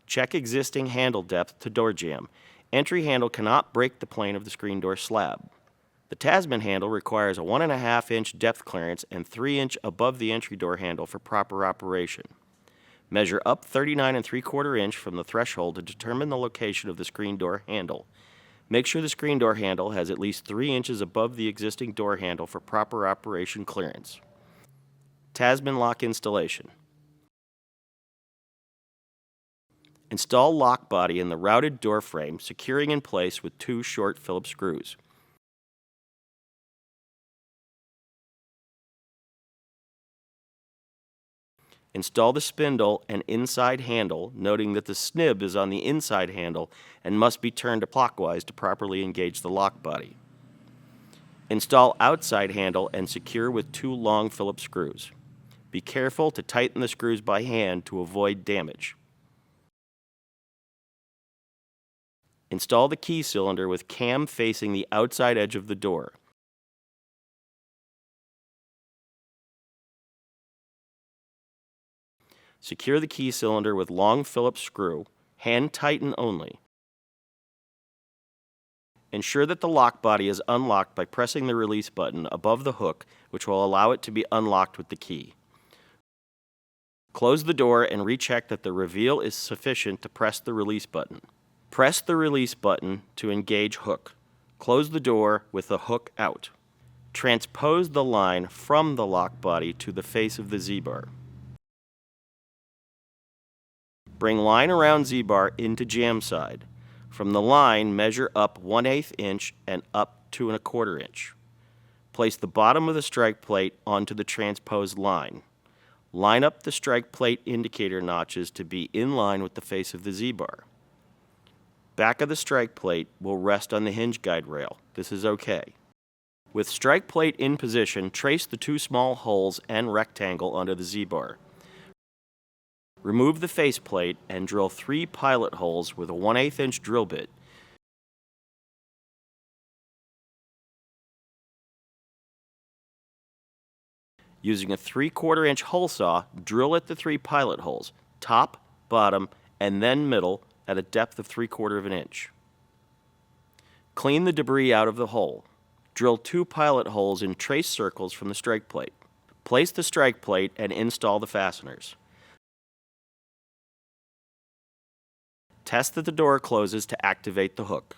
Check existing handle depth to door jamb. Entry handle cannot break the plane of the screen door slab. The Tasman handle requires a 1.5-inch depth clearance and 3-inch above the entry door handle for proper operation. Measure up 39 3/4 inch from the threshold to determine the location of the screen door handle. Make sure the screen door handle has at least 3 inches above the existing door handle for proper operation clearance. Tasman lock installation. Install lock body in the routed door frame, securing in place with 2 short Phillips screws. Install the spindle and inside handle, noting that the snib is on the inside handle and must be turned clockwise to properly engage the lock body. Install outside handle and secure with 2 long Phillips screws. Be careful to tighten the screws by hand to avoid damage. Install the key cylinder with cam facing the outside edge of the door. Secure the key cylinder with long Phillips screw, hand tighten only. Ensure that the lock body is unlocked by pressing the release button above the hook, which will allow it to be unlocked with the key. Close the door and recheck that the reveal is sufficient to press the release button. Press the release button to engage hook. Close the door with the hook out. Transpose the line from the lock body to the face of the Z-bar. Bring line around Z-bar into jamb side. From the line, measure up 1/8 inch and up 2 1/4 inch. Place the bottom of the strike plate onto the transposed line. Line up the strike plate indicator notches to be in line with the face of the Z-bar. Back of the strike plate will rest on the hinge guide rail. This is okay. With strike plate in position, trace the 2 small holes and rectangle onto the Z-bar. Remove the faceplate and drill 3 pilot holes with a 1/8 inch drill bit. Using a 3/4 inch hole saw, drill at the 3 pilot holes, top, bottom, and then middle at a depth of 3/4 inch. Clean the debris out of the hole. Drill 2 pilot holes in trace circles from the strike plate. Place the strike plate and install the fasteners. Test that the door closes to activate the hook.